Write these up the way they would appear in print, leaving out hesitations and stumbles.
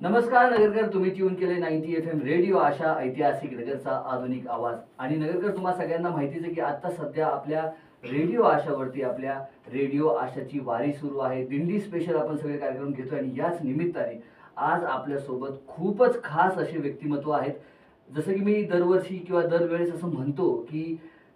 नमस्कार नगरकर, तुम्ही ट्यून केले 90 FM रेडिओ आशा, ऐतिहासिक नगरचा आधुनिक आवाज. आणि नगरकर, तुम्हा सगळ्यांना माहितीच आहे की आता सध्या आपल्या रेडिओ आशावरती आपल्या रेडिओ आशाची वारी सुरू आहे. दिंडी स्पेशल आपण सगळे कार्यक्रम घेतोय आणि याच निमित्ताने आज आपल्यासोबत खूपच खास असे व्यक्तिमत्व आहेत. जसं की मी दरवर्षी किंवा दरवेळेस असं म्हणतो की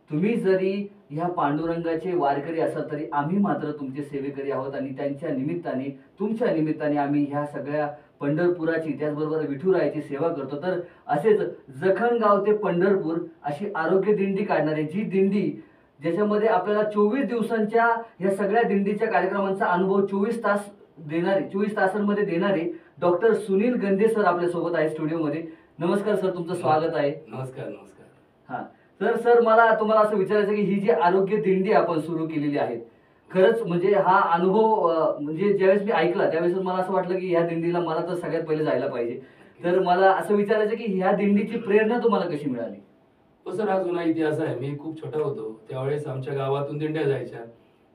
तुम्ही जरी ह्या पांडुरंगाचे वारकरी असाल तरी आम्ही मात्र तुमचे सेवेकरी आहोत. आणि त्यांच्या निमित्ताने, तुमच्या निमित्ताने आम्ही ह्या सगळ्या पंढरपुराची, त्याचबरोबर विठुरायाची सेवा करतो. तर असेच जखणगाव ते पंढरपूर अशी आरोग्य दिंडी काढणारी जी दिंडी, ज्याच्यामध्ये आपल्याला 24 दिवसांच्या या सगळ्या दिंडीच्या कार्यक्रमांचा अनुभव 24 तासांमध्ये देणारे डॉक्टर सुनील गंधे सर आपल्यासोबत आहे स्टुडिओमध्ये. नमस्कार सर, तुमचं स्वागत आहे. नमस्कार नमस्कार. हा, तर सर मला तुम्हाला असं विचारायचं की ही जी आरोग्य दिंडी आपण सुरू केलेली आहे, खरंच म्हणजे हा अनुभव म्हणजे ज्यावेळेस मी ऐकला त्यावेळेस मला असं वाटलं की ह्या दिंडीला मला तर सगळ्यात पहिले जायला पाहिजे. तर मला असं विचारायचं की ह्या दिंडीची प्रेरणा तुम्हाला कशी मिळाली? हो सर, हा जुना इतिहास आहे. मी खूप छोटा होतो त्यावेळेस आमच्या गावातून दिंड्या जायच्या,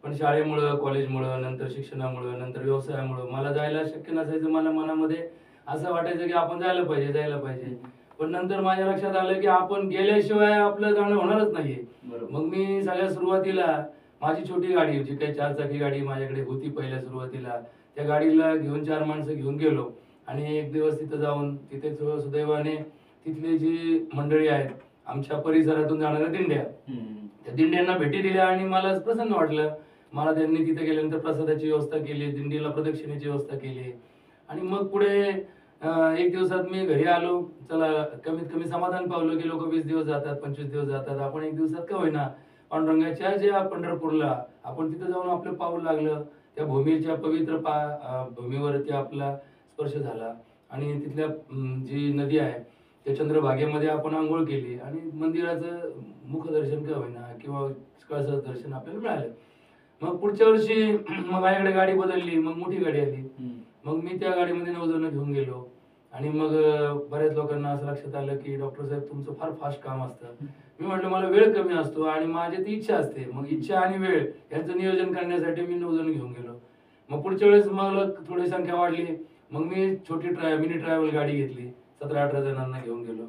पण शाळेमुळं, कॉलेजमुळं, नंतर शिक्षणामुळं, नंतर व्यवसायामुळं मला जायला शक्य नसायचं. मला मनामध्ये असं वाटायचं की आपण जायला पाहिजे, जायला पाहिजे. पण नंतर माझ्या लक्षात आलं की आपण गेल्याशिवाय आपलं जाणं होणारच नाहीये. मग मी सगळ्या सुरुवातीला माझी छोटी गाडी, जी काही 4 चाकी गाडी माझ्याकडे होती पहिल्या सुरुवातीला, त्या गाडीला घेऊन 4 माणसं घेऊन गेलो आणि एक दिवस तिथं जाऊन तिथे सुदैवाने तिथली जी मंडळी आहेत, आमच्या परिसरातून जाणाऱ्या दिंड्या, त्या दिंड्यांना भेटी दिल्या आणि मला प्रसन्न वाटलं. मला त्यांनी तिथे गेल्यानंतर प्रसादाची व्यवस्था केली, दिंडीला प्रदक्षिणेची व्यवस्था केली. आणि मग पुढे एक दिवसात मी घरी आलो. चला, कमीत कमी समाधान पावलं की लोक 20 दिवस जातात, 25 दिवस जातात, आपण एक दिवसात का होईना पांडुरंगाच्या ज्या पंढरपूरला आपण तिथे जाऊन आपलं पाऊल लागलं. त्या भूमीच्या पवित्र भूमीवरती आपला स्पर्श झाला आणि तिथल्या जी नदी आहे त्या चंद्रभागेमध्ये आपण आंघोळ केली आणि मंदिराचं मुखदर्शन का होईना किंवा कळसाचं दर्शन आपल्याला मिळालं. मग पुढच्या वर्षी मग माझ्याकडे गाडी बदलली, मग मोठी गाडी आली. मग मी त्या गाडीमध्ये 9 जण घेऊन गेलो आणि मग बऱ्याच लोकांना असं लक्षात आलं की डॉक्टर साहेब तुमचं फार फास्ट काम असतं. मी म्हटलं मला वेळ कमी असतो आणि माझी ती इच्छा असते. मग इच्छा आणि वेळ यांचं नियोजन करण्यासाठी मी 9 जण घेऊन गेलो. मग पुढच्या वेळेस मला थोडी संख्या वाढली. मग मी छोटी मिनी ट्रॅव्हल गाडी घेतली, 17-18 जणांना घेऊन गेलो.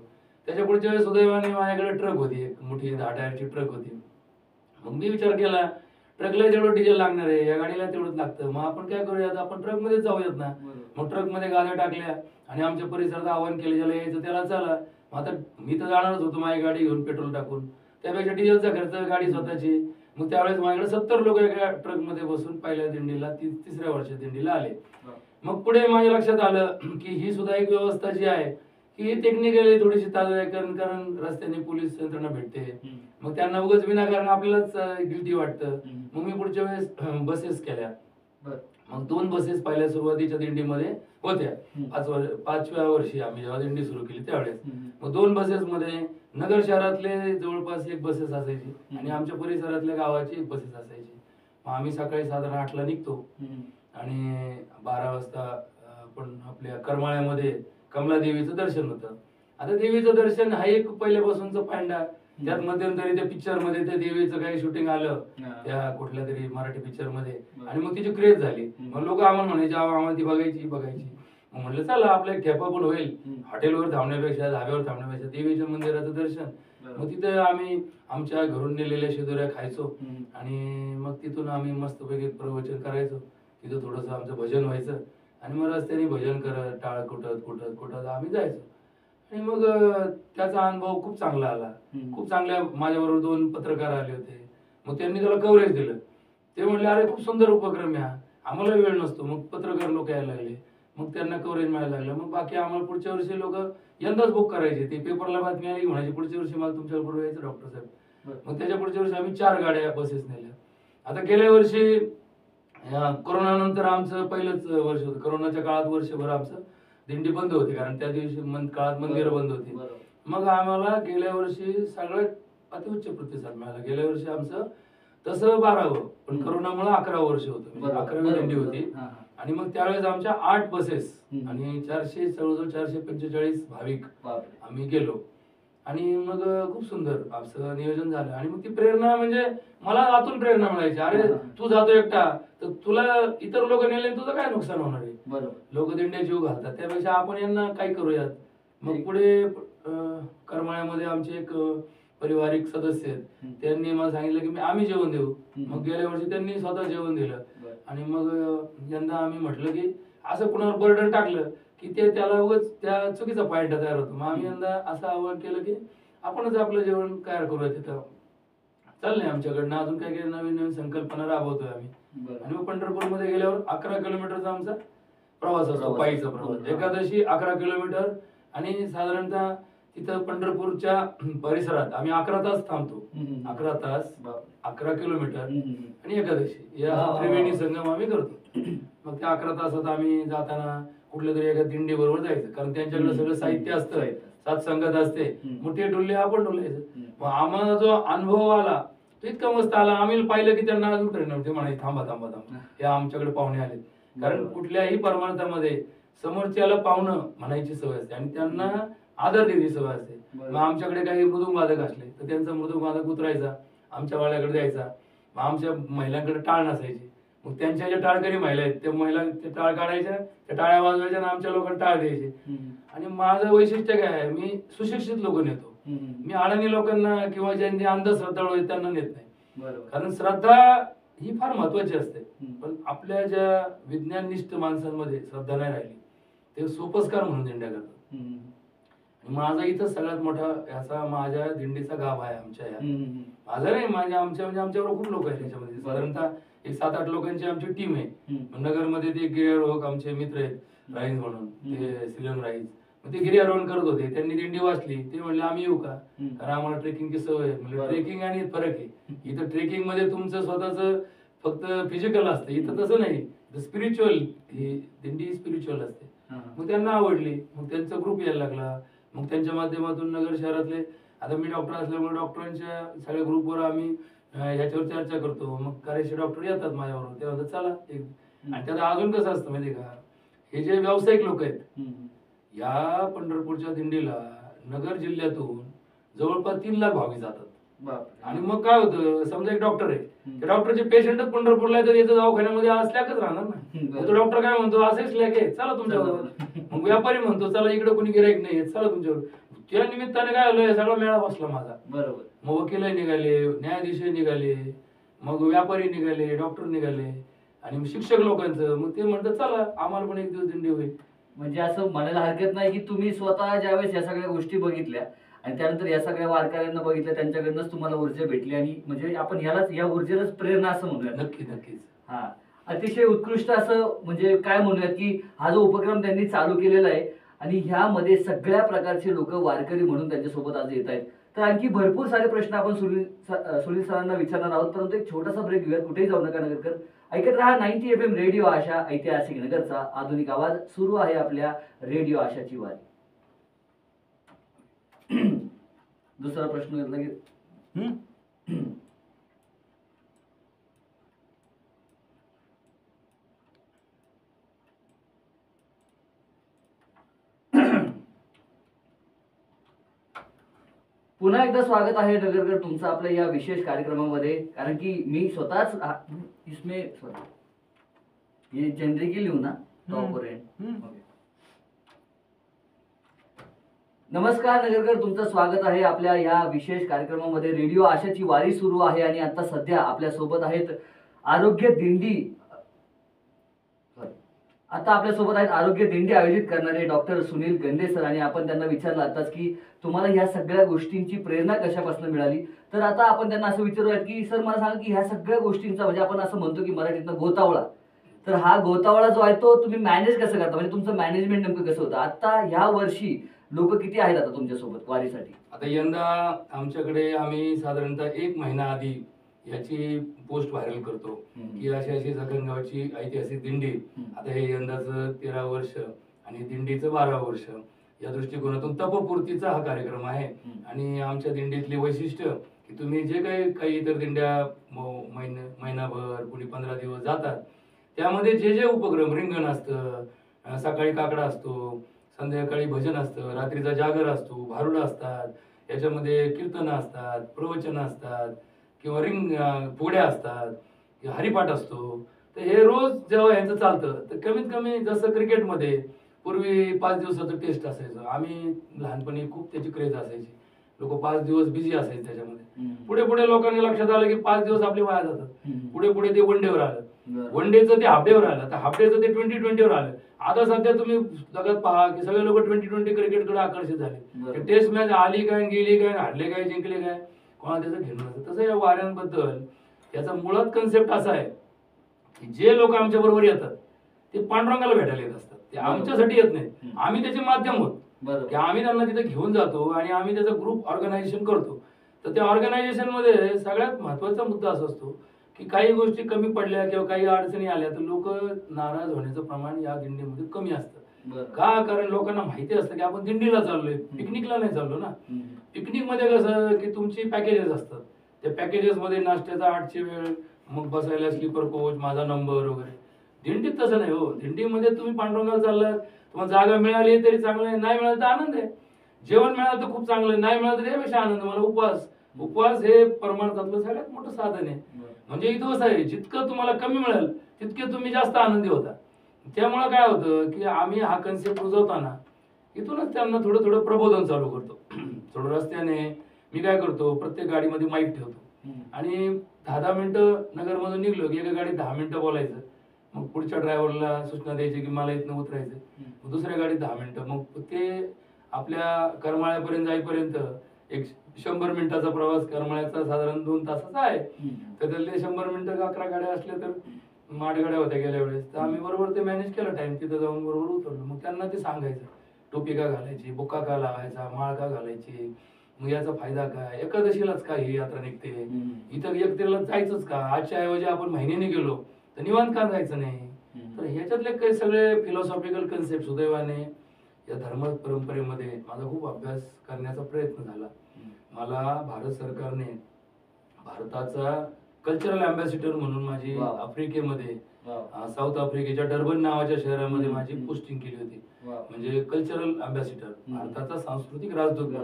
त्याच्या पुढच्या वेळेस सुदैवाने माझ्याकडे ट्रक होती, एक मोठी 10 टायरची ट्रक होती. मग मी विचार केला ट्रकला तेवढं डिझेल लागणार आहे, या गाडीला तेवढंच लागतं, मग आपण काय करूयात, आपण ट्रक मध्ये जाऊयात ना. मग ट्रक मध्ये गाड्या टाकल्या आणि आमच्या परिसरात आवाहन केलं, ज्याला यायचं त्याला चला. मग आता मी तर जाणारच होतो माझी गाडी घेऊन पेट्रोल टाकून, त्यापेक्षा डिझेलचा खर्च, गाडी स्वतःची. मग त्यावेळेस माझ्याकडे 70 लोक एका ट्रक मध्ये बसून पहिल्या दिंडीला, तिसऱ्या वर्षाच्या दिंडीला आले. मग पुढे माझ्या लक्षात आलं की ही सुद्धा एक व्यवस्था जी आहे ही टेक्निकली थोडीशी कारण रस्त्याने पोलीस यंत्रणा भेटते, मग त्यांना उगाच विनाकारण आपल्यालाच गिल्टी वाटतं. मग मी पुढच्या वेळेस बसेस केल्या. मग 2 बसेस पहिल्या सुरुवातीच्या दिंडीमध्ये होत्या. 5व्या वर्षी आम्ही जेव्हा दिंडी सुरू केली त्यावेळेस मग 2 बसेस मध्ये नगर शहरातले जवळपास 1 बसेस असायची आणि आमच्या परिसरातल्या गावाची 1 बसेस असायची. मग आम्ही सकाळी साधारण 8ला निघतो आणि 12 वाजता आपण आपल्या करमाळ्यामध्ये कमला देवीचं दर्शन होतं. आता देवीचं दर्शन हा एक पहिल्यापासूनचा पांडा. त्यात मध्यंतरी त्या पिक्चर मध्ये त्या देवीचं काही शूटिंग आलं त्या कुठल्या तरी मराठी पिक्चर मध्ये आणि मग तिची क्रेज झाली. मग लोक आम्हाला म्हणायचे आम्हाला ती बघायची. मग म्हटलं चला आपला एक ठेपा पण होईल, हॉटेलवर थांबण्यापेक्षा, धाब्यावर थांबण्यापेक्षा देवीच्या मंदिराचं दर्शन. मग तिथे आम्ही आमच्या घरून नेलेल्या शिदोऱ्या खायचो आणि मग तिथून आम्ही मस्तपैकी प्रवचन करायचो. तिथं थोडंसं आमचं भजन व्हायचं आणि मग रस्त्याने भजन करत, टाळ कुठत आम्ही जायचो. आणि मग त्याचा अनुभव खूप चांगला आला. खूप चांगल्या, माझ्याबरोबर 2 पत्रकार आले होते. मग त्यांनी त्याला कव्हरेज दिलं. ते म्हणले अरे खूप सुंदर उपक्रम आहे, आम्हाला वेळ नसतो. मग पत्रकार लोक यायला लागले, मग त्यांना कव्हरेज मिळायला लागलं. मग बाकी आम्हाला पुढच्या वर्षी लोक यंदाच बुक करायचे. ते पेपरला बातमी आली म्हणायची पुढच्या वर्षी मला तुमच्याबरोबर यायचं डॉक्टर साहेब. मग त्याच्या पुढच्या वर्षी आम्ही 4 गाड्या बसेस नेल्या. आता गेल्या वर्षी कोरोना नंतर आमचं पहिलंच वर्ष होतं. कोरोनाच्या काळात वर्षभर आमचं दिंडी बंद होती, कारण त्या दिवशी काळात मंदिरं बंद होती. मग आम्हाला गेल्या वर्षी सगळ्यात अतिउच्च प्रतिसाद मिळाला. गेल्या वर्षी आमचं तसं 12वं, पण कोरोनामुळे 11वं वर्ष होतं, म्हणजे 11वी दिंडी होती. आणि मग त्यावेळेस आमच्या 8 बसेस आणि 445 भाविक आम्ही गेलो. आणि मग खूप सुंदर असं नियोजन झालं. आणि मग ती प्रेरणा म्हणजे मला आतून प्रेरणा मिळायची, अरे तू जातो एकटा तर तुला इतर लोक नेले तुझं काय नुकसान होणार आहे. बरोबर. लोक दिंड्या जीव घालतात, त्यापेक्षा आपण यांना काय करूयात. मग पुढे करमाळ्यामध्ये आमचे एक पारिवारिक सदस्य आहेत, त्यांनी मला सांगितलं की आम्ही जेवण देऊ. मग गेल्या वर्षी त्यांनी स्वतः जेवण दिलं. आणि मग यंदा आम्ही म्हटलं की असं कुणावर बर्डन टाकलं की त्याला उगाच त्या चुकीचा पॉइंट तयार होतो. मग आम्ही यंदा असं आवाहन केलं की आपणच आपलं जेवण तयार करूया तिथं. चाललंय आमच्याकडनं अजून काही काही नवीन नवीन संकल्पना राबवतोय आम्ही. आणि मग पंढरपूरमध्ये गेल्यावर 11 किलोमीटरचा आमचा प्रवास असतो, पायीचा प्रवास. एकादशी 11 किलोमीटर. आणि साधारणतः तिथं पंढरपूरच्या परिसरात आम्ही 11 तास थांबतो. 11 तास, 11 किलोमीटर आणि एकादशी या त्रिवेणी संगम आम्ही करतो. मग त्या 11 तासात आम्ही जाताना कुठल्या तरी एका दिंडी बरोबर जायचं, कारण त्यांच्याकडे सगळं साहित्य असतं, सात संगत असते, मोठे डुल्ले आपण डुलायचं. मग आम्हाला जो अनुभव आला तो इतका मस्त आला, आम्ही पाहिलं की त्यांना अजून प्रेरणा ते म्हणायचे थांबा थांबा थांबा, हे आमच्याकडे पाहुणे आले. कारण कुठल्याही परमार्थामध्ये समोरच्याला पाहुणं म्हणायची सवय असते आणि त्यांना आदर द्यायची सवय असते. मग आमच्याकडे काही मृदुंग वादक असले तर त्यांचा मृदुंग वादक उतरायचा, आमच्या वाड्याकडे द्यायचा. मग आमच्या महिलांकडे टाळ नसायची, मग त्यांच्या ज्या टाळकरी महिला आहेत त्या महिला ते टाळ काढायच्या, त्या टाळ्या वाजवायच्या आणि आमच्या लोकांना टाळ द्यायचे. आणि माझं वैशिष्ट्य काय आहे, मी सुशिक्षित लोक नेतो. मी अडाणी लोकांना किंवा ज्यांनी अंधश्रद्धाळू आहेत त्यांना नेत नाही. कारण श्रद्धा ही फार महत्वाची असते, पण आपल्या ज्या विज्ञाननिष्ठ माणसांमध्ये श्रद्धा नाही राहिली ते सोपस्कार म्हणून दिंड्या करतात. माझा इथं सगळ्यात मोठा याचा माझ्या दिंडीचा गाभा आहे. आमच्या माझा नाही, माझ्या आमच्याबरोबर खूप लोक आहेत त्याच्यामध्ये. साधारणतः एक 7-8 लोकांची आमची टीम आहे. नगरमध्ये ते गिर्यारोहक आमचे मित्र आहेत, राईज म्हणून, ते श्रीलंग राईज. मग ते गिर्यारोहण करत होते, त्यांनी दिंडी वाचली, ते म्हणले आम्ही येऊ का, कारण आम्हाला ट्रेकिंगची सवय आहे. म्हणजे ट्रेकिंग आणि फरक आहे. इथं ट्रेकिंग मध्ये तुमचं स्वतःच फक्त फिजिकल असतं, इथं तसं नाही, स्पिरिच्युअल. ही दिंडी स्पिरिच्युअल असते. मग त्यांना आवडली, मग त्यांचा ग्रुप यायला लागला. मग त्यांच्या माध्यमातून नगर शहरातले, आता मी डॉक्टर असल्यामुळे डॉक्टरांच्या सगळ्या ग्रुपवर आम्ही ह्याच्यावर चर्चा करतो. मग कार्यशी डॉक्टर येतात माझ्याबरोबर, ते म्हणतात चला एक. आणि त्यात अजून कसं असतं माहिती का, हे जे व्यावसायिक लोक आहेत, या पंढरपूरच्या दिंडीला नगर जिल्ह्यातून जवळपास 3 लाख भाविक जातात. आणि मग काय होतं, समजा एक डॉक्टर आहे, त्या डॉक्टरचे पेशंटच पंढरपूरला येतात, याचं दवाखान्यामध्ये असल्याकच राहणार ना. तो डॉक्टर काय म्हणतो, असेच लॅक आहे, चला तुमच्याबरोबर. मग व्यापारी म्हणतो चला इकडे कोणी गिराईक नाही, चला तुमच्याबरोबर. त्या निमित्ताने काय आलं, सगळा मेळा बसला माझा. बरोबर. मग वकील निघाले, न्यायाधीश निघाले, मग व्यापारी निघाले, डॉक्टर निघाले, आणि शिक्षक लोकांचं. मग ते म्हणतात चला आम्हाला पण एक दिवस दिंडी होईल. म्हणजे असं म्हणायला हरकत नाही की तुम्ही स्वतः ज्यावेळेस या सगळ्या गोष्टी बघितल्या आणि त्यानंतर या सगळ्या वारकऱ्यांना बघितलं, त्यांच्याकडनंच तुम्हाला ऊर्जा भेटली, आणि म्हणजे आपण यालाच, या ऊर्जेलाच प्रेरणा असं म्हणूया. नक्की नक्कीच. हा, अतिशय उत्कृष्ट असं म्हणजे काय म्हणूयात की हा जो उपक्रम त्यांनी चालू केलेला आहे, आणि ह्यामध्ये सगळ्या प्रकारचे लोक वारकरी म्हणून त्यांच्यासोबत आज येत आहेत. तर आणखी भरपूर सारे प्रश्न आपण सुनील सरांना विचारणार आहोत, परंतु एक छोटासा ब्रेक घेऊयात. कुठेही जाऊ नका नगरकर, ऐकत रहा 90 FM रेडिओ आशा, ऐतिहासिक नगरचा आधुनिक आवाज. सुरू आहे आपल्या रेडिओ आशाची वारी. दुसरा प्रश्न घेतला की पुन्हा एकदा स्वागत आहे नगरकर तुमचं आपल्या या विशेष कार्यक्रमामध्ये. कारण की मी स्वतःच इसमें ये जनरिकी लिहू ना, टॉप और एंड. नमस्कार नगरकर, तुमचं स्वागत आहे आपल्या या विशेष कार्यक्रमामध्ये. रेडिओ आशाची वारी सुरू आहे आणि आता सध्या आपल्या सोबत आहेत आरोग्य दिंडी आयोजित करणारे डॉक्टर सुनील गंदे सर. आणि आपण त्यांना विचारलं आताच की तुम्हाला ह्या सगळ्या गोष्टींची प्रेरणा कशापासून मिळाली. तर आता आपण त्यांना असं विचारूयात की सर मला सांगा की ह्या सगळ्या गोष्टींचा, म्हणजे आपण असं म्हणतो की मराठीतनं गोतावळा, तर हा गोतावळा जो आहे तो तुम्ही मॅनेज कसं करता, म्हणजे तुमचं मॅनेजमेंट नेमकं कसं होतं. आता ह्या वर्षी लोक किती आहेत आता तुमच्यासोबत वारीसाठी. आता यंदा आमच्याकडे आम्ही साधारणतः 1 महिना आधी याची पोस्ट व्हायरल करतो की अशी अशी जखणगावची ऐतिहासिक दिंडी. आता हे यंदाचं 13 वर्ष आणि दिंडीचं 12 वर्ष. या दृष्टिकोनातून तपपूर्तीचा हा कार्यक्रम आहे. आणि आमच्या दिंडीतले वैशिष्ट्य की तुम्ही जे काही इतर दिंड्या महिनाभर, कुणी 15 दिवस जातात, त्यामध्ये जे जे उपक्रम, रिंगण असतं, सकाळी काकडा असतो, संध्याकाळी भजन असतं, रात्रीचा जागर असतो, भारुडं असतात, याच्यामध्ये कीर्तनं असतात, प्रवचनं असतात किंवा फुगड्या असतात किंवा हरिपाठ असतो. तर हे रोज जेव्हा यांचं चालतं तर कमीत कमी जसं क्रिकेटमध्ये पूर्वी 5 दिवसाचं टेस्ट असायचं, आम्ही लहानपणी खूप त्याची क्रेज असायची, लोक 5 दिवस बिझी असायचे त्याच्यामध्ये. पुढे पुढे लोकांना लक्षात आलं की 5 दिवस आपले वाया जातात. पुढे पुढे ते वन डेवर आलं, वन डेचं ते हाफ डेवर आलं, तर हाफ डेचं ते 20-20वर आलं. आता सध्या तुम्ही जगात पहा की सगळे लोक 20-20 क्रिकेटकडे आकर्षित झाले. टेस्ट मॅच आली काय गेली काय, हारले काय जिंकले काय, कोणाला त्याचं घेणं नसतं. तसं या वाऱ्यांबद्दल याचा मुळात कन्सेप्ट असा आहे की जे लोक आमच्या बरोबर येतात ते पांडुरंगाला भेटायला येत असतात, ते आमच्यासाठी येत नाही. आम्ही त्याचे माध्यम होत की आम्ही त्यांना तिथे घेऊन जातो आणि आम्ही त्याचा ग्रुप ऑर्गनायझेशन करतो. तर त्या ऑर्गनायझेशन मध्ये सगळ्यात महत्वाचा मुद्दा असा असतो की काही गोष्टी कमी पडल्या किंवा काही अडचणी आल्या तर लोक नाराज होण्याचं प्रमाण या दिंडीमध्ये कमी असतं. का? कारण लोकांना माहिती असतं की आपण दिंडीला चाललोय, पिकनिकला नाही चाललो ना. पिकनिक मध्ये कसं की तुमची पॅकेजेस असतात, त्या पॅकेजेस मध्ये नाश्त्याचा 8ची वेळ, मग बसायला स्लीपर कोच, माझा नंबर वगैरे. दिंडीत तसं नाही हो. दिंडीमध्ये तुम्ही पांडुरंगाला चाललात, तुम्हाला जागा मिळाली तरी चांगलं आहे, नाही मिळालं तर आनंद आहे. जेवण मिळालं तर खूप चांगलं आहे, नाही मिळालं तर त्यापेक्षा आनंद. मला उपवास हे परमार्थातलं सगळ्यात मोठं साधन आहे. म्हणजे इथं कसं आहे, जितकं तुम्हाला कमी मिळेल तितके तुम्ही जास्त आनंदी होता. त्यामुळे काय होतं की आम्ही हा कन्सेप्ट रुजवताना इथूनच त्यांना थोडं थोडं प्रबोधन चालू करतो. थोडं रस्त्याने मी काय करतो, प्रत्येक गाडीमध्ये माईक ठेवतो आणि 10-10 मिनिटं नगरमधून निघलो की एका गाडीत 10 मिनिटं बोलायचं. मग पुढच्या ड्रायव्हरला सूचना द्यायची की मला इथनं उतरायचं. मग दुसऱ्या गाडीत 10 मिनिटं. मग ते आपल्या करमाळ्यापर्यंत जाईपर्यंत एक 100 मिनिटाचा प्रवास करमाळ्याचा साधारण 2 तासाचा आहे. तर त्यातले 100 मिनिटं 11 गाड्या असल्या तर 8 गाड्या होत्या गेल्या वेळेस. तर आम्ही बरोबर ते मॅनेज केलं टाइम, तिथं जाऊन बरोबर उतरलो. मग त्यांना ते सांगायचं, टोपी का घालायची, बुक्का का लावायचा, माळ का घालायची, मग याचा फायदा काय, एकादशीलाच काय ही यात्रा निघते, इथं एकतीला जायचंच का, आजच्या ऐवजी आपण महिन्याने गेलो तर निवांत का जायचं नाही. तर ह्याच्यातले काही सगळे फिलॉसॉफिकल कन्सेप्ट सुदैवाने या धर्म परंपरेमध्ये माझा खूप अभ्यास करण्याचा प्रयत्न झाला. मला भारत सरकारने भारताचा कल्चरल अँबॅसिडर म्हणून माझी आफ्रिकेमध्ये साऊथ आफ्रिकेच्या डर्बन नावाच्या शहरामध्ये माझी पोस्टिंग केली होती. म्हणजे कल्चरल अँबॅसिडर, भारताचा सांस्कृतिक राजदूत.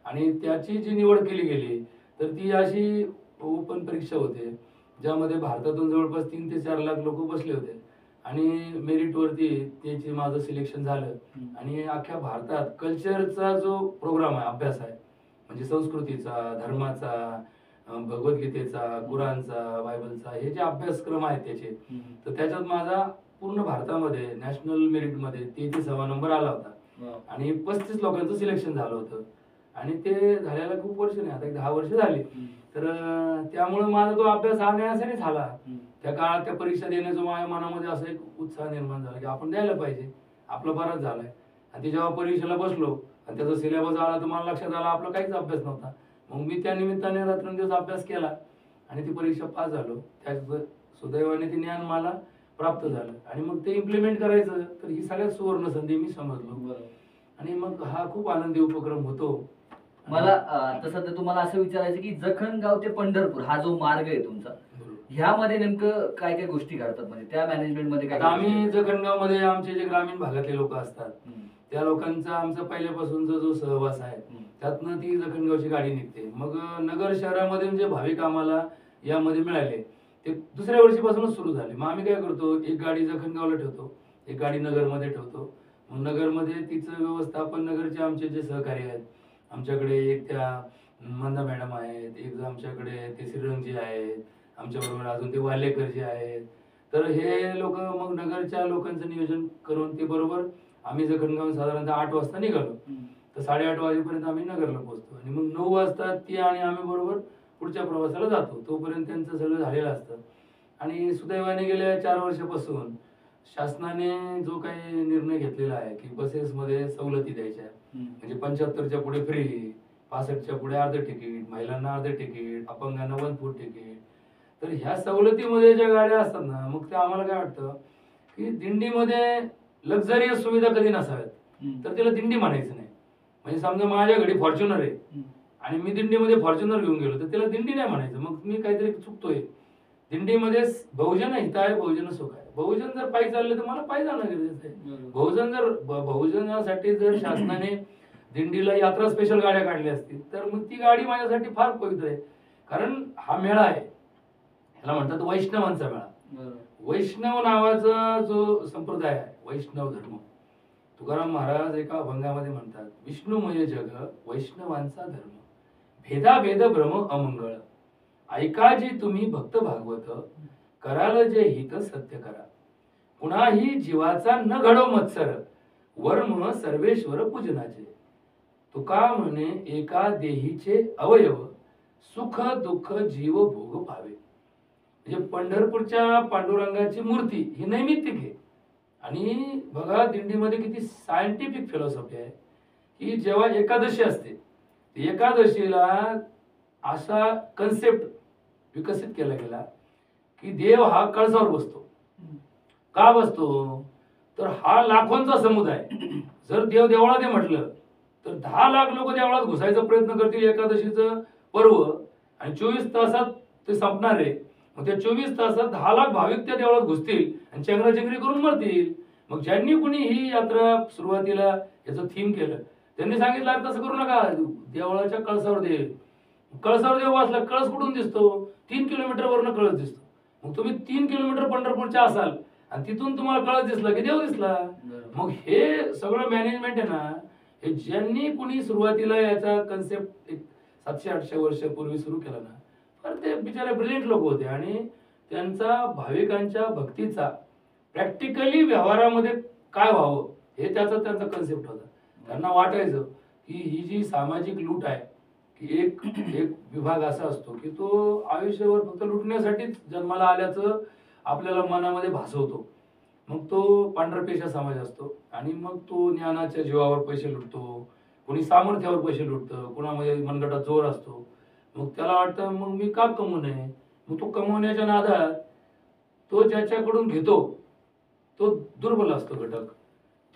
आणि त्याची जी निवड केली गेली तर ती अशी ओपन परीक्षा होते ज्यामध्ये भारतातून जवळपास 3 ते 4 लाख लोक बसले होते आणि मेरिटवरती त्याची माझं सिलेक्शन झालं. आणि अख्ख्या भारतात कल्चरचा जो प्रोग्राम आहे, अभ्यास आहे, म्हणजे संस्कृतीचा, धर्माचा, भगवद्गीतेचा, कुराणचा, बायबलचा, हे जे अभ्यासक्रम आहेत त्याचे, तर त्याच्यात माझा पूर्ण भारतामध्ये नॅशनल मेरिटमध्ये 33वा नंबर आला होता आणि 35 लोकांचं सिलेक्शन झालं होतं. आणि ते झाल्याला खूप वर्ष नाही, आता 10 वर्ष झाली. तर त्यामुळे माझा तो अभ्यास अनायासाने झाला. त्या काळात त्या परीक्षा देण्याचं माझ्या मनामध्ये असा एक उत्साह निर्माण झाला की आपण द्यायला पाहिजे, आपला बराच झालाय. आणि जेव्हा परीक्षेला बसलो आणि त्याचा सिलेबस आला तर मला लक्षात आला आपला काहीच अभ्यास नव्हता. मग मी त्या निमित्ताने रात्रंदिवस अभ्यास केला आणि ती परीक्षा पास झालो. त्याच सुदैवाने ते ज्ञान मला प्राप्त झालं आणि मग ते इम्प्लिमेंट करायचं तर ही सगळ्यात सुवर्ण संधी मी समजलो. आणि मग हा खूप आनंदी उपक्रम होतो. मला तसं तर तुम्हाला असं विचारायचं की जखणगाव ते पंढरपूर हा जो मार्ग आहे तुमचा, ह्यामध्ये नेमकं काय काय गोष्टी घडतात, म्हणजे त्या मॅनेजमेंट मध्ये काय? आम्ही जखणगाव मध्ये आमचे जे ग्रामीण भागातले लोक असतात त्या लोकांचा आमचा पहिल्यापासूनचा जो सहवास आहे त्यातनं ती जखणगावची गाडी निघते. मग नगर शहरामध्ये जे भाविक आम्हाला यामध्ये मिळाले ते दुसऱ्या वर्षीपासूनच सुरू झाले. मग आम्ही काय करतो, एक गाडी जखणगावला ठेवतो, एक गाडी नगरमध्ये ठेवतो. मग नगरमध्ये तिचं व्यवस्थापन नगरचे आमचे जे सहकारी आहेत, आमच्याकडे एक त्या मंदा मॅडम आहेत, एक आमच्याकडे ते श्रीरंगजी आहेत, आमच्याबरोबर अजून ते वालेकरजी आहेत. तर हे लोक मग नगरच्या लोकांचं नियोजन करून ते बरोबर आम्ही जखणगाव साधारणतः 8 वाजता निघालो तर 8:30 वाजेपर्यंत आम्ही नगरला पोहोचतो आणि मग 9 वाजता ती आणि आम्ही बरोबर पुढच्या प्रवासाला जातो. तोपर्यंत त्यांचं सगळं झालेलं असतं. आणि सुदैवाने गेल्या 4 वर्षापासून शासनाने जो काही निर्णय घेतलेला आहे की बसेसमध्ये सवलती द्यायच्या, म्हणजे 75च्या पुढे फ्री, 65च्या पुढे अर्ध तिकीट, महिलांना अर्ध तिकीट, अपंगांना 1 फूट तिकीट. तर ह्या सवलतीमध्ये ज्या गाड्या असतात ना, मग ते आम्हाला काय वाटतं की दिंडीमध्ये लक्झरियस सुविधा कधी नसाव्यात तर त्याला दिंडी म्हणायचं नाही. म्हणजे समजा माझ्या घरी फॉर्च्युनर आहे आणि मी दिंडीमध्ये फॉर्च्युनर घेऊन गेलो तर त्याला दिंडी नाही म्हणायचं, मग मी काहीतरी चुकतोय. दिंडीमध्ये बहुजन हित आहे, बहुजन सुख आहे. बहुजन जर पायी चालले तर मला पायी जाणं गरजेचं आहे. बहुजनासाठी जर शासनाने दिंडीला यात्रा स्पेशल गाड्या काढल्या असतील तर मग ती गाडी माझ्यासाठी फार पवित्र आहे. कारण हा मेळा आहे, ह्याला म्हणतात वैष्णवांचा मेळा. वैष्णव नावाचा जो संप्रदाय आहे, वैष्णव धर्म, तुकाराम महाराज एका अभंगामध्ये म्हणतात, विष्णुमय जग वैष्णवांचा धर्म, भेदाभेद भ्रम अमंगळ, ऐका जे तुम्ही भक्त भागवत, कराल जे हित सत्य करा, कुणाही जीवाचा न घडो मत्सर, वर्म सर्वेश्वर पूजनाचे, तुका म्हणे एका देहीचे अवयव, सुख दुःख जीव भोग पावे. म्हणजे पंढरपूरच्या पांडुरंगाची मूर्ती ही नैमित्तिक आहे. आणि बघा दिंडीमध्ये किती सायंटिफिक फिलॉसॉफी आहे की जेव्हा एकादशी असते, एकादशीला असा कन्सेप्ट विकसित केला गेला की देव हा कळसावर बसतो. का बसतो तर हा लाखोंचा समुदाय, जर देव देवळात म्हटलं तर 10 लाख लोक देवळात घुसायचा प्रयत्न करतील एकादशीचं पर्व, आणि 24 तासात ते संपणार आहे. मग त्या 24 तासात 10 लाख भाविक त्या देवळात घुसतील आणि चेंगराचेंगरी करून मरतील. मग ज्यांनी कुणी ही यात्रा सुरुवातीला याचं थीम केलं त्यांनी सांगितलं अरे तसं करू नका, देवळाच्या कळसावर देव वाचला. कळस कुठून दिसतो? 3 किलोमीटर वरनं कळस दिसतो. मग तुम्ही 3 किलोमीटर पंढरपूरच्या असाल आणि तिथून तुम्हाला कळस दिसला की देव दिसला. मग हे सगळं मॅनेजमेंट आहे ना, हे ज्यांनी कुणी सुरुवातीला याचा कन्सेप्ट 700-800 वर्षापूर्वी सुरू केला ना, तर ते बिचारे ब्रिलियंट लोक होते आणि त्यांचा भाविकांच्या भक्तीचा प्रॅक्टिकली व्यवहारामध्ये काय व्हावं हे त्यांचा कन्सेप्ट होता. त्यांना वाटायचं की ही जी सामाजिक लूट आहे की एक विभाग असा असतो की तो आयुष्यभर फक्त लुटण्यासाठीच जन्माला आल्याचं आपल्याला मनामध्ये भासवतो. मग तो पांढरपेशा समाज असतो आणि मग तो ज्ञानाच्या जीवावर पैसे लुटतो, कोणी सामर्थ्यावर पैसे लुटतं, कोणामध्ये मनगटात जोर असतो. मग त्याला वाटतं मग मी का कमवू नये. मग तो कमवण्याच्या नादात तो ज्याच्याकडून घेतो तो दुर्बल असतो घटक,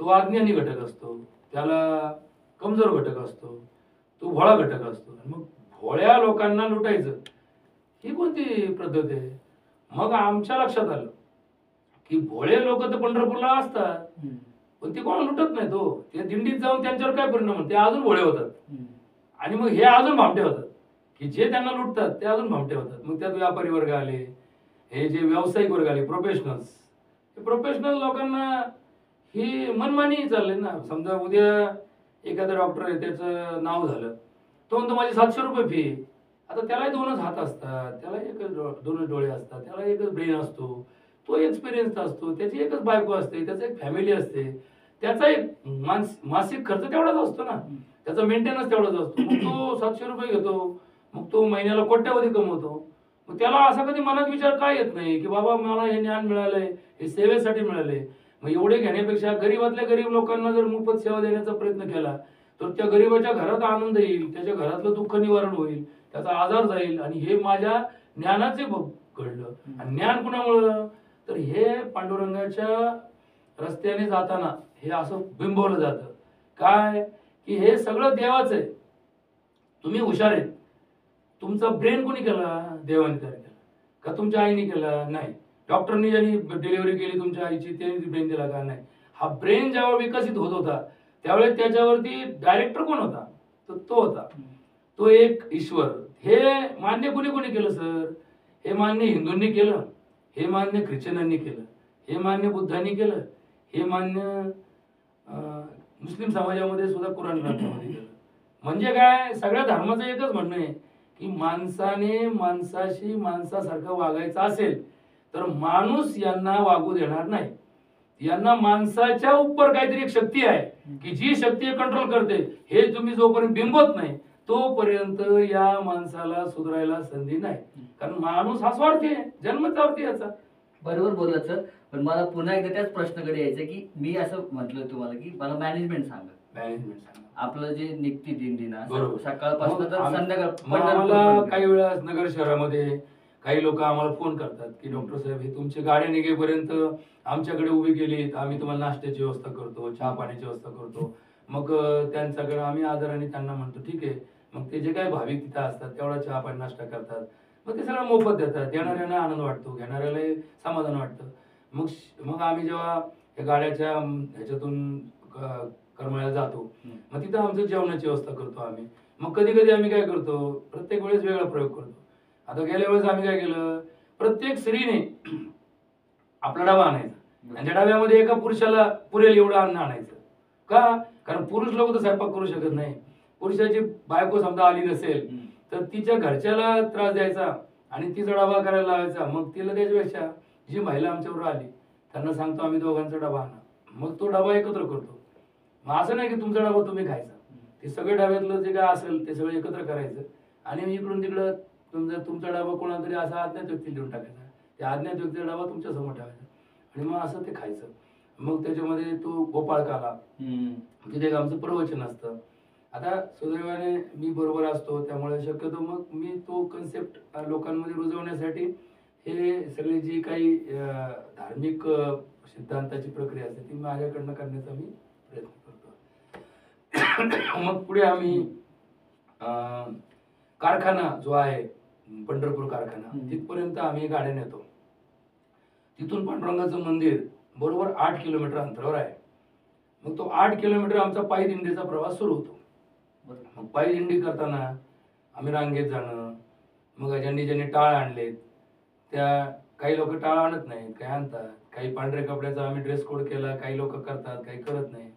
तो अज्ञानी घटक असतो, त्याला कमजोर घटक असतो, तो भोळा घटक असतो. मग भोळ्या लोकांना लुटायचं ही कोणती पद्धत आहे. मग आमच्या लक्षात आलं की भोळे लोक तर पंढरपूरला असतात पण ते कोणाला लुटत नाही. तो ते दिंडीत जाऊन त्यांच्यावर काय परिणाम होतो, ते अजून भोळे होतात. आणि मग हे अजून भामटे होतात की जे त्यांना लुटतात ते अजून भामटे होतात. मग त्यात व्यापारी वर्ग आले, हे जे व्यावसायिक वर्ग आले, प्रोफेशनल लोकांना ही मनमानी चालले ना. समजा उद्या एखादा डॉक्टर आहे, त्याचं नाव झालं, तो म्हणतो माझी 700 रुपये फी. आता त्यालाही 2च हात असतात, त्याला 2च डोळे असतात, त्याला एकच ब्रेन असतो, तो एक्सपिरियन्स असतो, त्याची एकच बायको असते, त्याचं एक फॅमिली असते, त्याचा एक मासिक खर्च तेवढाच असतो ना, त्याचा मेंटेनन्स तेवढाच असतो. मग तो 700 रुपये घेतो, मग तो महिन्याला कोट्यावधी कमवतो. मग त्याला असा कधी मनात विचार काय येत नाही की बाबा मला हे ज्ञान मिळालंय, हे सेवेसाठी मिळालंय. मग एवढे घेण्यापेक्षा गरीबातल्या गरीब लोकांना जर मोफत सेवा देण्याचा प्रयत्न केला तर त्या गरीबाच्या घरात आनंद येईल, त्याच्या घरातलं दुःख निवारण होईल, त्याचा आजार जाईल. आणि हे माझ्या ज्ञानाचे घडलं. आणि ज्ञान कुणामुळं तर हे पांडुरंगाच्या रस्त्याने जाताना हे असं बिंबवलं जातं काय की हे सगळं देवाचं आहे, तुम्ही हुशार आहेत. तुमचा ब्रेन कोणी केला? देवाने तयार केला का? तुमच्या आईने केला? नाही. डॉक्टरनी ज्यांनी डिलिव्हरी केली तुमच्या आईची त्यांनी ब्रेन दिला का? नाही. हा ब्रेन जेव्हा विकसित होत होता त्यावेळेस त्याच्यावरती डायरेक्टर कोण होता? तर तो होता, तो एक ईश्वर. हे मान्य कोणी केलं सर? हे मान्य हिंदूंनी केलं, हे मान्य ख्रिश्चनांनी केलं, हे मान्य बुद्धांनी केलं, हे मान्य मुस्लिम समाजामध्ये सुद्धा कुराण ग्रंथामध्ये केलं. म्हणजे काय, सगळ्या धर्माचं एकच म्हणणं आहे की माणसाने माणसाशी माणसासारखं वागायचं असेल तर माणूस यांना वागू देणार नाही. यांना माणसाच्या उपर काहीतरी एक शक्ती आहे की जी शक्ती कंट्रोल करते. हे तुम्ही जोपर्यंत बिंबवत नाही तोपर्यंत या माणसाला सुधारायला संधी नाही. कारण माणूस हा स्वार्थी आहे, जन्मचावरती याचा. बरोबर बोलत सर. पण मला पुन्हा एकदा त्याच प्रश्नाकडे यायचं की मी असं म्हटलं तुम्हाला की मला मॅनेजमेंट सांगा. आपलं जे निघती दिंडी ना सकाळपासून तर संध्याकाळ. आम्हाला काही वेळा नगर शहरामध्ये काही लोक आम्हाला फोन करतात की डॉक्टर साहेब हे तुमची गाड्या निघेपर्यंत आमच्याकडे उभी केली, आम्ही तुम्हाला नाश्त्याची व्यवस्था करतो, चहा पाण्याची व्यवस्था करतो. मग त्यांच्याकडे आम्ही आदराने त्यांना म्हणतो ठीक आहे. मग ते जे काही भाविक तिथं असतात तेवढा चहा पाणी नाश्ता करतात. मग ते सगळं मोफत देतात. येणाऱ्यांना आनंद वाटतो, घेणाऱ्यालाही समाधान वाटतं. मग आम्ही जेव्हा या गाड्याच्या ह्याच्यातून करमाळ्याला जातो. मग तिथं आमचं जेवणाची व्यवस्था करतो आम्ही. मग कधी कधी आम्ही काय करतो, प्रत्येक वेळेस वेगळा प्रयोग करतो. आता गेल्या वेळेस आम्ही काय केलं, प्रत्येक स्त्रीने आपला डबा आणायचा आणि त्या डब्यामध्ये एका पुरुषाला पुरेल एवढं अन्न आणायचं. का? कारण पुरुष लोक तर स्वयंपाक करू शकत नाही. पुरुषाची बायको समजा आली नसेल तर तिच्या घरच्याला त्रास द्यायचा आणि तिचा डबा करायला लावायचा. मग तिला त्याच्यापेक्षा जी महिला आमच्याबरोबर आली त्यांना सांगतो आम्ही दोघांचा डबा आणा, मग तो डबा एकत्र करतो. मग असं नाही की तुमचा डबा तुम्ही खायचा, ते सगळे डब्यातलं जे काय असेल ते सगळं एकत्र करायचं आणि इकडून तिकडं तुमचा डबा कोणाला तरी असा अज्ञात व्यक्ती देऊन टाकायचा. त्या अज्ञात व्यक्तीचा डबा तुमच्या समोर ठेवायचा आणि मग असं ते खायचं. मग त्याच्यामध्ये तो गोपाळकाला तिथे एक आमचं प्रवचन असतं. आता सुदैवाने मी बरोबर असतो त्यामुळे शक्यतो मग मी तो कन्सेप्ट लोकांमध्ये रुजवण्यासाठी हे सगळी जी काही धार्मिक सिद्धांताची प्रक्रिया असते ती माझ्याकडनं करण्याचा मी प्रयत्न करतो. मग पुढे आम्ही कारखाना जो आहे पंढरपूर कारखाना तिथपर्यंत आम्ही गाड्या नेतो. तिथून पांडुरंगाचं मंदिर बरोबर 8 किलोमीटर अंतरावर आहे. मग तो 8 किलोमीटर आमचा पायी दिंडीचा प्रवास सुरू होतो. मग पायी दिंडी करताना आम्ही रांगेत जाणं, मग ज्यांनी टाळ आणलेत त्या काही लोक टाळ आणत नाहीत, काही आणतात. काही पांढऱ्या कपड्याचा आम्ही ड्रेस कोड केला, काही लोक करतात, काही करत नाही.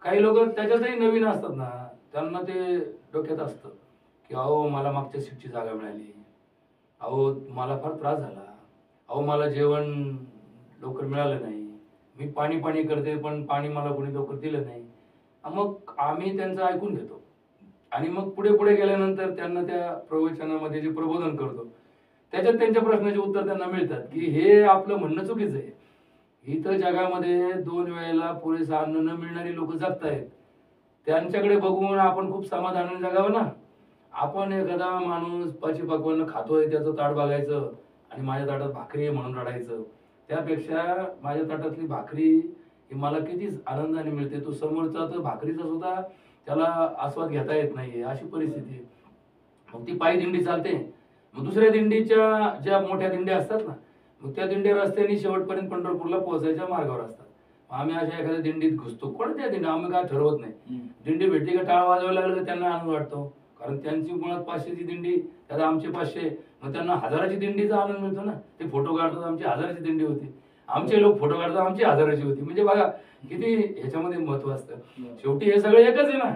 काही लोक त्याच्यातही नवीन असतात ना, त्यांना ते डोक्यात असतं की अहो मला मागच्या सीटची जागा मिळाली, अहो मला फार त्रास झाला, अहो मला जेवण लवकर मिळालं नाही, मी पाणी पाणी करते पण पाणी मला कोणी लवकर दिलं नाही. मग आम्ही त्यांचं ऐकून घेतो आणि मग पुढे पुढे गेल्यानंतर त्यांना त्या प्रवचनामध्ये जे प्रबोधन करतो त्याच्यात त्यांच्या प्रश्नाचे उत्तर त्यांना मिळतात की हे आपलं म्हणणं चुकीचं आहे. इथं जगामध्ये 2 वेळेला पुरेसं अन्न न मिळणारी लोक जगतायत, त्यांच्याकडे बघून आपण खूप समाधानाने जगावं ना. आपण एखादा माणूस पाची पकवानं खातोय त्याचं ताट बघायचं आणि माझ्या ताटात भाकरी आहे म्हणून रडायचं, त्यापेक्षा माझ्या ताटातली भाकरी ही मला किती आनंदाने मिळते, तो समोरचा तर भाकरीचा सुद्धा त्याला आस्वाद घेता येत नाहीये, अशी परिस्थिती आहे. मग ती पायी दिंडी चालते. मग दुसऱ्या दिंडीच्या ज्या मोठ्या दिंड्या असतात ना, मग त्या दिंड्या रस्त्याने शेवटपर्यंत पंढरपूरला पोहोचायच्या मार्गावर असतात. आम्ही अशा एखाद्या दिंडीत घुसतो. कोणत्या दिंडी आम्ही काय ठरवत नाही, दिंडी भेटली का टाळ वाजवायला लागलं का त्यांना आनंद वाटतो, कारण त्यांची मुळात 500ची दिंडी, त्याला आमचे 500, मग त्यांना 1000ची दिंडीचा आनंद मिळतो ना. ते फोटो काढतात, आमची 1000ची दिंडी होती, आमचे लोक फोटो काढतात, आमची 1000ची होती. म्हणजे बघा किती ह्याच्यामध्ये महत्व असतं. शेवटी हे सगळं एकच आहे ना.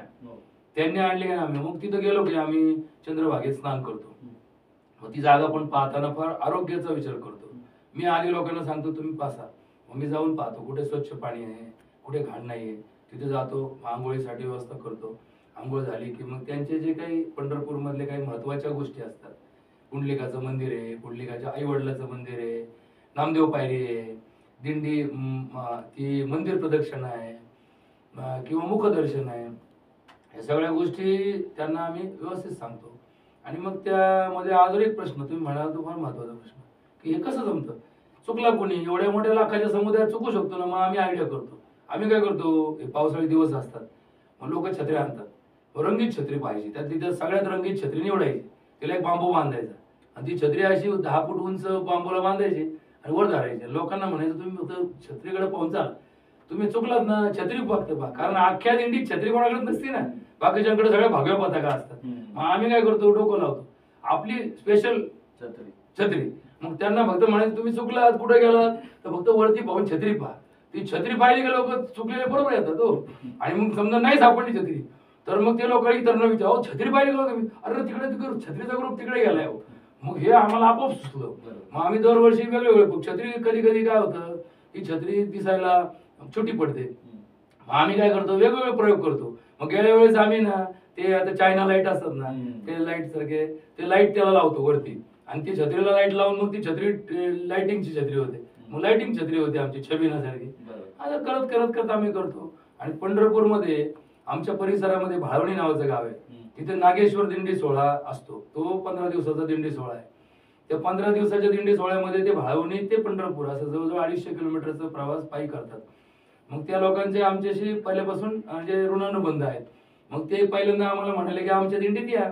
त्यांनी आणले का आम्ही मग तिथं गेलो की आम्ही चंद्रभागेत स्नान करतो. मग ती जागा पण पाहताना फार आरोग्याचा विचार करतो. मी आधी लोकांना सांगतो तुम्ही पासा, मग मी जाऊन पाहतो कुठे स्वच्छ पाणी आहे, कुठे घाण नाहीये, तिथे जातो, आंघोळीसाठी व्यवस्था करतो. आंघोळ झाली की मग त्यांचे जे काही पंढरपूर मधले काही महत्वाच्या गोष्टी असतात, पुंडलिकाचं मंदिर आहे, पुंडलिकाच्या आई वडिलाचं मंदिर आहे, नामदेव पायरी आहे, दिंडी ती मंदिर प्रदक्षिणा आहे किंवा मुखदर्शन आहे, या सगळ्या गोष्टी त्यांना आम्ही व्यवस्थित सांगतो. आणि मग त्यामध्ये अजून एक प्रश्न तुम्ही म्हणाल तो फार महत्वाचा प्रश्न की हे कसं जमतं, चुकला कोणी, एवढ्या मोठ्या लाखाच्या समुदायात चुकू शकतो ना. मग आम्ही आयडिया करतो. आम्ही काय करतो, हे पावसाळी दिवस असतात, मग लोक छत्र्या आणतात, रंगीत छत्री पाहिजे, त्यात सगळ्यात रंगीत छत्री निवडायची, तिला एक बांबू बांधायचा आणि ती छत्री अशी 10 फूट उंच बांबूला बांधायची आणि वर धरायची. लोकांना म्हणायचं तुम्ही फक्त छत्रीकडे पाहून चाल, तुम्ही चुकलात ना छत्री फक्त पहा, कारण अख्ख्या दिंडीत छत्री कोणाकडे नसते ना, बाकीच्यांकडे सगळ्या भगव्या पताका असतात. मग आम्ही काय करतो, डोकं लावतो आपली स्पेशल छत्री. मग त्यांना फक्त म्हणायचं तुम्ही चुकलात, कुठे गेलात, तर फक्त वरती पाहून छत्री पहा. ती छत्री पाहिली की लोक चुकलेले बरोबर येतात हो. आणि मग समजा नाही सापडली छत्री तर मग ते लोक इतर विचार छत्री पाहिली का तुम्ही, अरे तिकडे छत्रीचा ग्रुप तिकडे गेलाय. मग हे आम्हाला आपोआप सुचलं. मग आम्ही दरवर्षी वेगवेगळे छत्री, कधी कधी काय होतं ही छत्री दिसायला छोटी पडते, मग आम्ही काय करतो वेगवेगळे प्रयोग करतो. मग गेल्या वेळेस आम्ही ना ते आता चायना लाईट असतात ना, ते लाईट सारखे ते लाईट त्याला लावतो वरती आणि ती छत्रीला लाईट लावून मग ती छत्री लाईटिंगची छत्री होते. मग लाईटिंग छत्री होती आमची छबिनासारखी. आता करत करत करत आम्ही करतो. आणि पंढरपूरमध्ये आमच्या परिसरामध्ये भाळवणी नावाचं गाव आहे, तिथे नागेश्वर दिंडी सोहळा असतो. तो 15 दिवसाचा दिंडी सोहळा आहे. त्या 15 दिवसाच्या दिंडी सोहळ्यामध्ये ते भाळवणी ते पंढरपूर असं जवळजवळ 250 किलोमीटरचा प्रवास पायी करतात. मग त्या लोकांचे आमच्याशी पहिल्यापासून म्हणजे ऋणानुबंध आहेत. मग ते पहिल्यांदा आम्हाला म्हणाले की आमच्या दिंडीत या.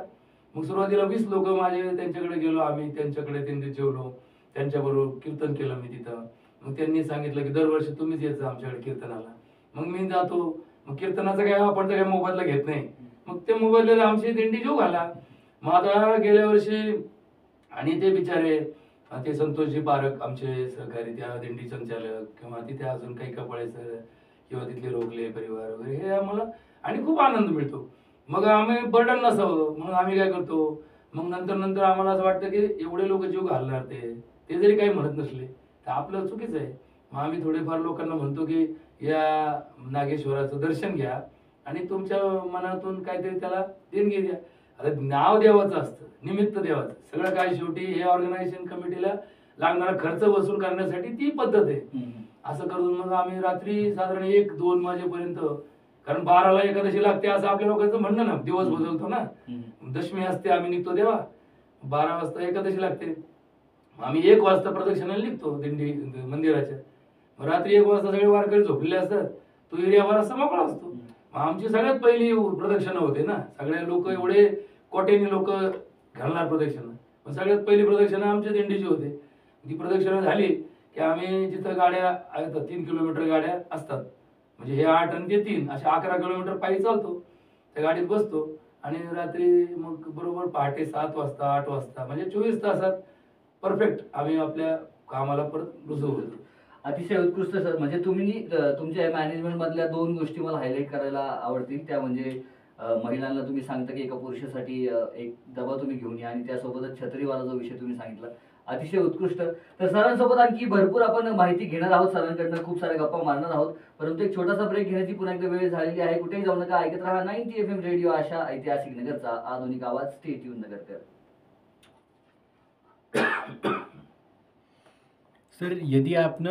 मग सुरुवातीला 20 लोक माझे त्यांच्याकडे गेलो, आम्ही त्यांच्याकडे दिंडीत जेवलो, त्यांच्याबरोबर कीर्तन केलं मी तिथं. मग त्यांनी सांगितलं की दरवर्षी तुम्हीच यायचं आमच्याकडे कीर्तनाला. मग मी जातो, मग कीर्तनाचं काय आपण तर काय मोबदला घेत नाही. मग ते मोबदल्याला आमची दिंडी जीव घाला. मग आता गेल्या वर्षी आणि ते बिचारे ते संतोषजी पारख आमचे सहकारी त्या दिंडी संचालक किंवा तिथे अजून काही कपळे सर किंवा तिथले रोगले परिवार वगैरे हे आम्हाला आणि खूप आनंद मिळतो. मग आम्ही बर्डन नसावं म्हणून आम्ही काय करतो, मग नंतर नंतर आम्हाला असं वाटतं की एवढे लोक जीव घालणार ते जरी काही म्हणत नसले तर आपलं चुकीचं आहे. मग आम्ही थोडेफार लोकांना म्हणतो की या नागेश्वराचं दर्शन घ्या आणि तुमच्या मनातून काहीतरी त्याला देणगी द्या. आता नाव देवाचं असतं, निमित्त देवाचं सगळं काय, शेवटी हे ऑर्गनायझेशन कमिटीला लागणारा खर्च वसूल करण्यासाठी ती पद्धत आहे. असं करून मग आम्ही रात्री साधारण 1-2 वाजेपर्यंत, कारण 12ला एकादशी लागते असं आपल्या लोकांचं म्हणणं ना, दिवस बदलतो ना, दशमी असते आम्ही निघतो तेव्हा, 12 वाजता एकादशी लागते, आम्ही 1 वाजता प्रदक्षिणाला निघतो दिंडी मंदिराच्या. मग रात्री 1 वाजता सगळे वारकरी झोपलेले असतात, तो एरिया बराचसा मोकळा असतो. मग आमची सगळ्यात पहिली प्रदक्षिणा होते ना, सगळे लोक एवढे कोट्यानी लोक घालणार प्रदक्षिणा, मग सगळ्यात पहिली प्रदक्षिणा आमच्या दिंडीची होते. ती प्रदक्षिणा झाली की आम्ही जिथं गाड्या आहेत 3 किलोमीटर गाड्या असतात, म्हणजे हे 8 आणि ते 3 अशा 11 किलोमीटर पायी चालतो, त्या गाडीत बसतो आणि रात्री मग बरोबर पहाटे 7 वाजता 8 वाजता म्हणजे 24 तासात परफेक्ट आम्ही आपल्या कामाला परत रुजू होतो. अतिशय उत्कृष्ट सर. म्हणजे तुम्ही तुमच्या मॅनेजमेंट मधल्या 2 गोष्टी मला हायलाईट करायला आवडतील. त्या म्हणजे महिलांना तुम्ही सांगता की एका पुरुषासाठी एक डबा तुम्ही घेऊन या आणि त्यासोबतच छत्रीवाला जो विषय तुम्ही सांगितला अतिशय उत्कृष्ट. तर सरांसोबत आणखी भरपूर आपण माहिती घेणार आहोत, सरांकडनं खूप साऱ्या गप्पा मारणार आहोत, परंतु एक छोटासा ब्रेक घेण्याची पुन्हा एकदा वेळ झालेली आहे. कुठेही जाऊ नका, ऐकत राहा 90 FM रेडिओ आशा, ऐतिहासिक नगरचा आधुनिक आवाज. Stay tune Nagarkar. सर, यदि आपने